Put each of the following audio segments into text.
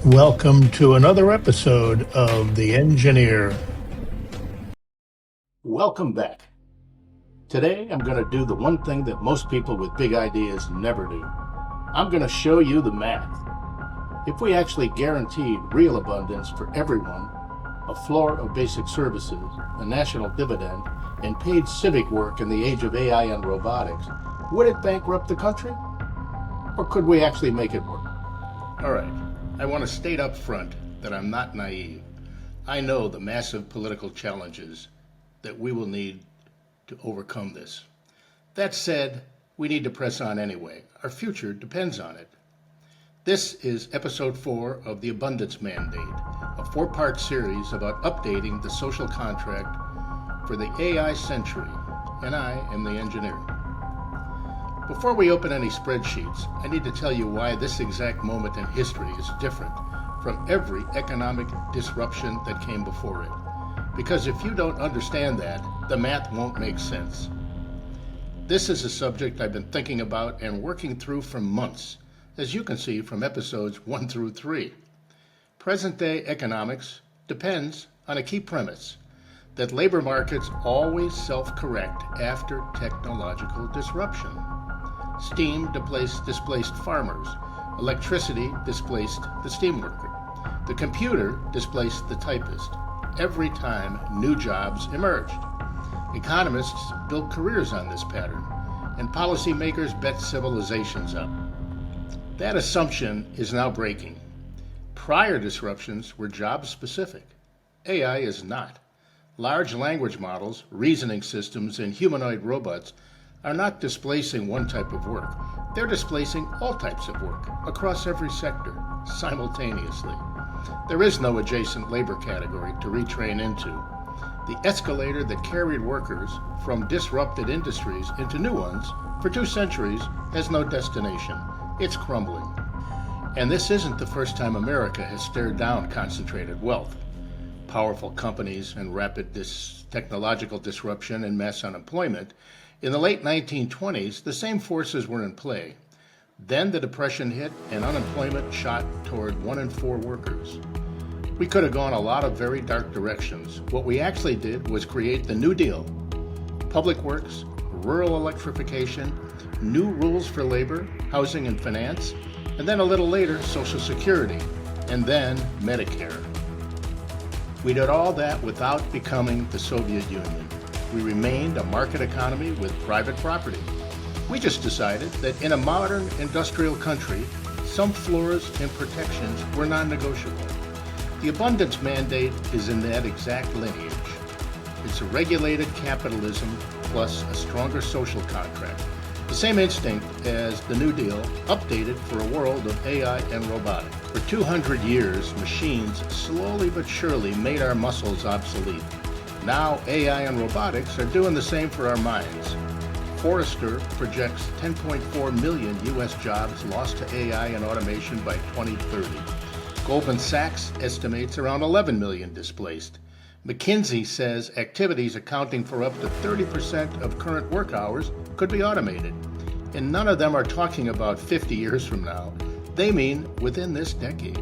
Welcome to another episode of The Engineer. Welcome back. Today I'm going to do the one thing that most people with big ideas never do. I'm going to show you the math. If we actually guaranteed real abundance for everyone, a floor of basic services, a national dividend, and paid civic work in the age of AI and robotics, would it bankrupt the country? Or could we actually make it work? All right. I want to state up front that I'm not naive. I know the massive political challenges that we will need to overcome this. That said, we need to press on anyway. Our future depends on it. This is episode 4 of The Abundance Mandate, a 4-part series about updating the social contract for the AI century, and I am the engineer. Before we open any spreadsheets, I need to tell you why this exact moment in history is different from every economic disruption that came before it. Because if you don't understand that, the math won't make sense. This is a subject I've been thinking about and working through for months, as you can see from episodes 1 through 3. Present-day economics depends on a key premise, that labor markets always self-correct after technological disruption. Steam displaced farmers. Electricity displaced the steamworker. The computer displaced the typist. Every time new jobs emerged. Economists built careers on this pattern, and policymakers bet civilizations up. That assumption is now breaking. Prior disruptions were job-specific. AI is not. Large language models, reasoning systems, and humanoid robots are not displacing one type of work. They're displacing all types of work across every sector simultaneously. There is no adjacent labor category to retrain into. The escalator that carried workers from disrupted industries into new ones for 2 centuries has no destination. It's crumbling. And this isn't the first time America has stared down concentrated wealth. Powerful companies and rapid technological disruption and mass unemployment. In the late 1920s, the same forces were in play. Then the Depression hit and unemployment shot toward 1 in 4 workers. We could have gone a lot of very dark directions. What we actually did was create the New Deal. Public works, rural electrification, new rules for labor, housing and finance, and then a little later, Social Security, and then Medicare. We did all that without becoming the Soviet Union. We remained a market economy with private property. We just decided that in a modern industrial country, some floors and protections were non-negotiable. The abundance mandate is in that exact lineage. It's a regulated capitalism plus a stronger social contract. The same instinct as the New Deal, updated for a world of AI and robotics. For 200 years, machines slowly but surely made our muscles obsolete. Now AI and robotics are doing the same for our minds. Forrester projects 10.4 million U.S. jobs lost to AI and automation by 2030. Goldman Sachs estimates around 11 million displaced. McKinsey says activities accounting for up to 30% of current work hours could be automated. And none of them are talking about 50 years from now. They mean within this decade.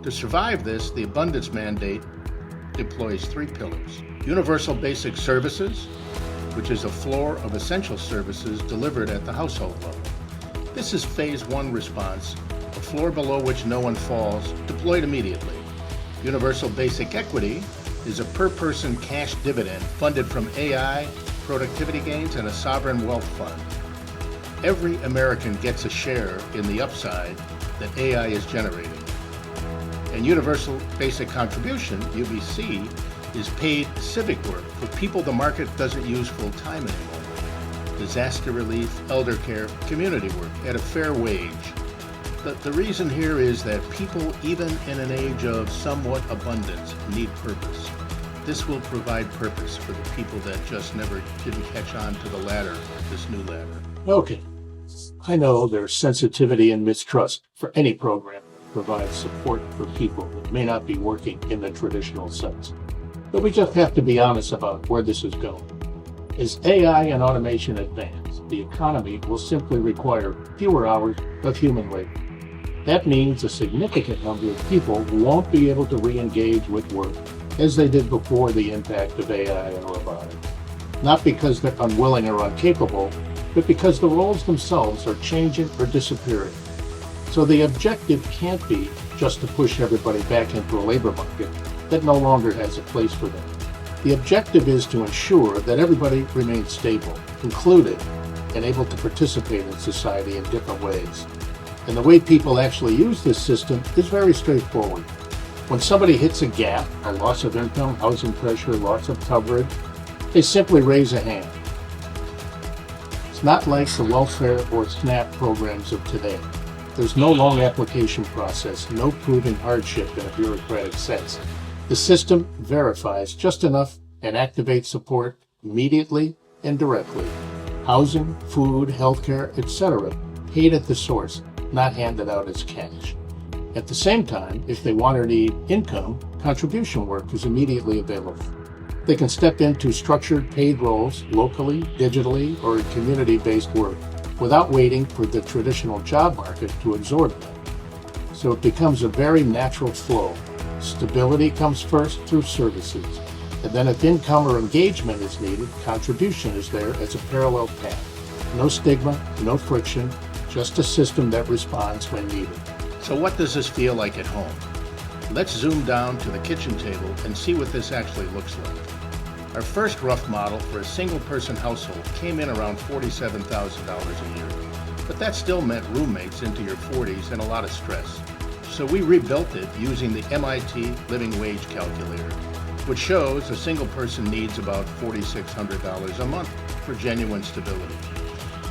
To survive this, the abundance mandate deploys 3 pillars. Universal basic services, which is a floor of essential services delivered at the household level. This is phase 1 response, a floor below which no one falls, deployed immediately. Universal basic equity is a per-person cash dividend funded from AI, productivity gains, and a sovereign wealth fund. Every American gets a share in the upside that AI is generating. And Universal Basic Contribution, UBC, is paid civic work for people the market doesn't use full-time anymore. Disaster relief, elder care, community work at a fair wage. The reason here is that people, even in an age of somewhat abundance, need purpose. This will provide purpose for the people that just never didn't catch on to the ladder, this new ladder. Okay. I know there's sensitivity and mistrust for any program that provides support for people that may not be working in the traditional sense. But we just have to be honest about where this is going. As AI and automation advance, the economy will simply require fewer hours of human labor. That means a significant number of people won't be able to re-engage with work as they did before the impact of AI and robotics. Not because they're unwilling or incapable, but because the roles themselves are changing or disappearing. So the objective can't be just to push everybody back into a labor market that no longer has a place for them. The objective is to ensure that everybody remains stable, included, and able to participate in society in different ways. And the way people actually use this system is very straightforward. When somebody hits a gap, a loss of income, housing pressure, loss of coverage, they simply raise a hand. It's not like the welfare or SNAP programs of today. There's no long application process, no proving hardship in a bureaucratic sense. The system verifies just enough and activates support immediately and directly. Housing, food, healthcare, etc., paid at the source, not handed out as cash. At the same time, if they want or need income, contribution work is immediately available. They can step into structured paid roles locally, digitally, or in community-based work without waiting for the traditional job market to absorb them. So it becomes a very natural flow. Stability comes first through services, and then if income or engagement is needed, contribution is there as a parallel path. No stigma, no friction, just a system that responds when needed. So what does this feel like at home? Let's zoom down to the kitchen table and see what this actually looks like. Our first rough model for a single-person household came in around $47,000 a year, but that still meant roommates into your 40s and a lot of stress. So we rebuilt it using the MIT Living Wage Calculator, which shows a single person needs about $4,600 a month for genuine stability.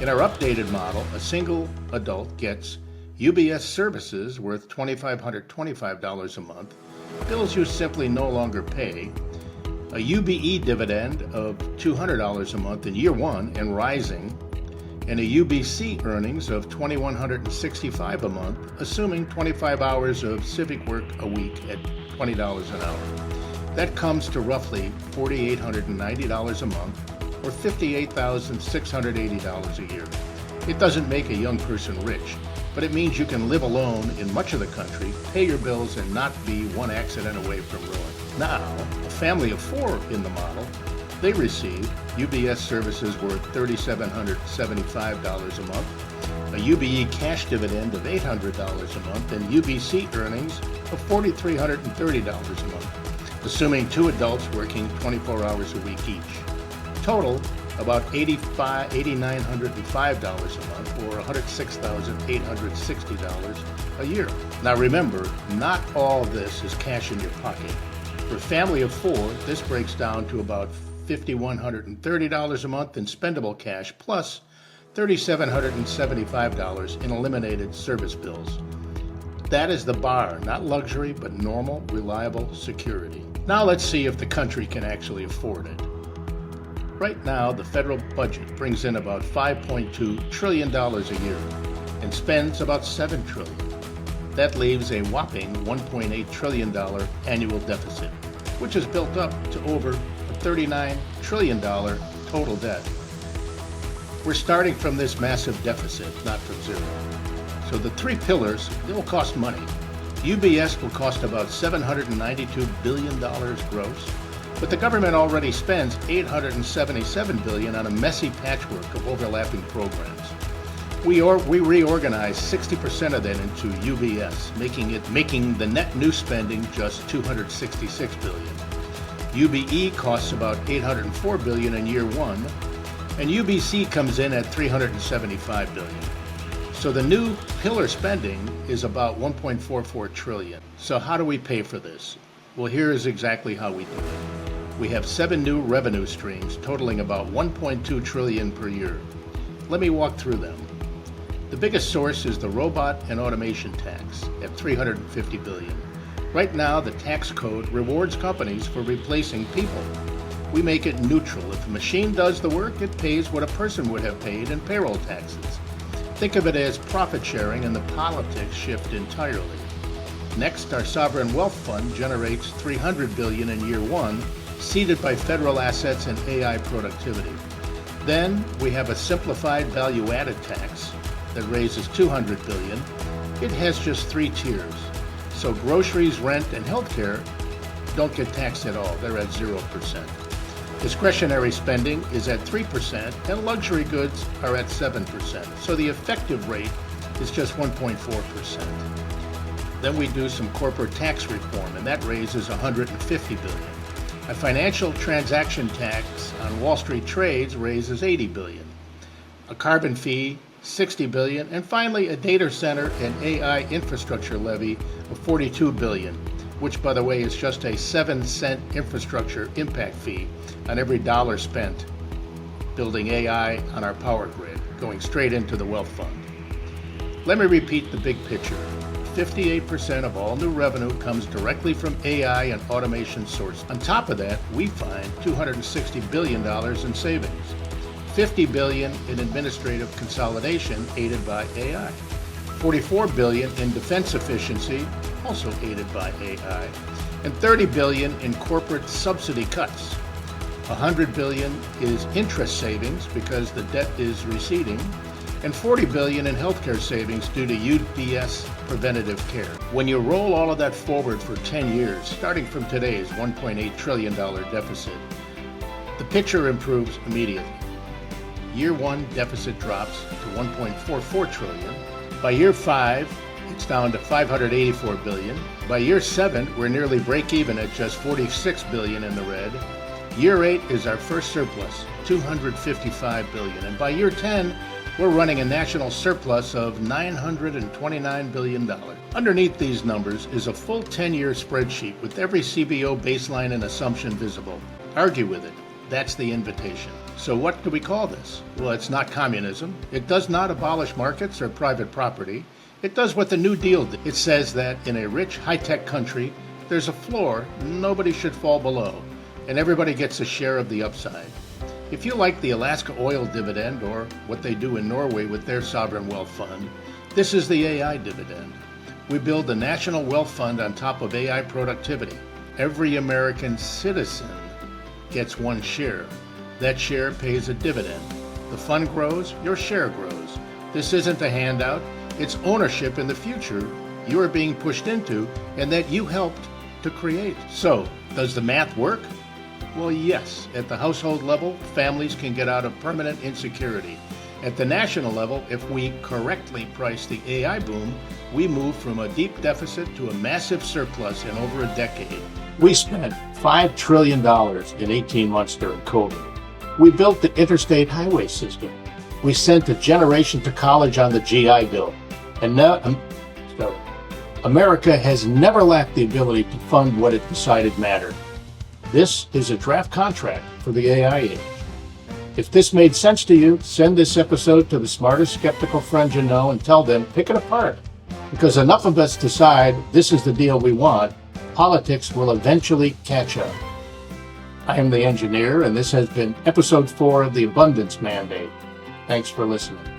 In our updated model, a single adult gets UBS services worth $2,525 a month, bills you simply no longer pay, a UBE dividend of $200 a month in year one and rising, and a UBC earnings of $2,165 a month, assuming 25 hours of civic work a week at $20 an hour. That comes to roughly $4,890 a month, or $58,680 a year. It doesn't make a young person rich, but it means you can live alone in much of the country, pay your bills, and not be one accident away from ruin. Now, a family of four in the model, they receive UBS services worth $3,775 a month, a UBE cash dividend of $800 a month, and UBC earnings of $4,330 a month, assuming two adults working 24 hours a week each. Total, about $8,905 a month, or $106,860 a year. Now remember, not all this is cash in your pocket. For a family of four, this breaks down to about $5,130 a month in spendable cash, plus $3,775 in eliminated service bills. That is the bar, not luxury, but normal, reliable security. Now let's see if the country can actually afford it. Right now, the federal budget brings in about $5.2 trillion a year and spends about $7 trillion. That leaves a whopping $1.8 trillion annual deficit, which is built up to over a $39 trillion total debt. We're starting from this massive deficit, not from zero. So the three pillars, they'll cost money. UBS will cost about $792 billion gross, but the government already spends $877 billion on a messy patchwork of overlapping programs. We reorganize 60% of that into UBS, making the net new spending just $266 billion. UBE costs about $804 billion in year one, and UBC comes in at $375 billion. So the new pillar spending is about $1.44 trillion. So how do we pay for this? Well, here is exactly how we do it. We have 7 new revenue streams totaling about $1.2 trillion per year. Let me walk through them. The biggest source is the robot and automation tax at $350 billion. Right now, the tax code rewards companies for replacing people. We make it neutral. If a machine does the work, it pays what a person would have paid in payroll taxes. Think of it as profit sharing, and the politics shift entirely. Next, our sovereign wealth fund generates $300 billion in year one, seeded by federal assets and AI productivity. Then we have a simplified value-added tax that raises $200 billion, it has just 3 tiers. So groceries, rent, and healthcare don't get taxed at all. They're at 0%. Discretionary spending is at 3%, and luxury goods are at 7%. So the effective rate is just 1.4%. Then we do some corporate tax reform, and that raises $150 billion. A financial transaction tax on Wall Street trades raises $80 billion. A carbon fee, $60 billion, and finally a data center and AI infrastructure levy of $42 billion, which, by the way, is just a 7-cent infrastructure impact fee on every dollar spent building AI on our power grid, going straight into the wealth fund. Let me repeat the big picture. 58% of all new revenue comes directly from AI and automation sources. On top of that, we find $260 billion in savings, $50 billion in administrative consolidation aided by AI, $44 billion in defense efficiency, also aided by AI, and $30 billion in corporate subsidy cuts. $100 billion is interest savings because the debt is receding, and $40 billion in healthcare savings due to UBS preventative care. When you roll all of that forward for 10 years, starting from today's $1.8 trillion deficit, the picture improves immediately. Year 1 deficit drops to $1.44 trillion. By year 5, it's down to $584 billion. By year 7, we're nearly break even at just $46 billion in the red. Year 8 is our first surplus, $255 billion. And by year 10, we're running a national surplus of $929 billion. Underneath these numbers is a full 10-year spreadsheet with every CBO baseline and assumption visible. Argue with it. That's the invitation. So what do we call this? Well, it's not communism. It does not abolish markets or private property. It does what the New Deal did. It says that in a rich, high-tech country, there's a floor nobody should fall below, and everybody gets a share of the upside. If you like the Alaska oil dividend, or what they do in Norway with their sovereign wealth fund, this is the AI dividend. We build a national wealth fund on top of AI productivity. Every American citizen gets 1 share. That share pays a dividend. The fund grows, your share grows. This isn't a handout, it's ownership in the future you are being pushed into and that you helped to create. So, does the math work? Well, yes. At the household level, families can get out of permanent insecurity. At the national level, if we correctly price the AI boom, we move from a deep deficit to a massive surplus in over a decade. We spent $5 trillion in 18 months during COVID. We built the interstate highway system. We sent a generation to college on the GI Bill. And now, America has never lacked the ability to fund what it decided mattered. This is a draft contract for the AI age. If this made sense to you, send this episode to the smartest skeptical friend you know and tell them, pick it apart. Because enough of us decide this is the deal we want, politics will eventually catch up. I am the engineer, and this has been episode 4 of the Abundance Mandate. Thanks for listening.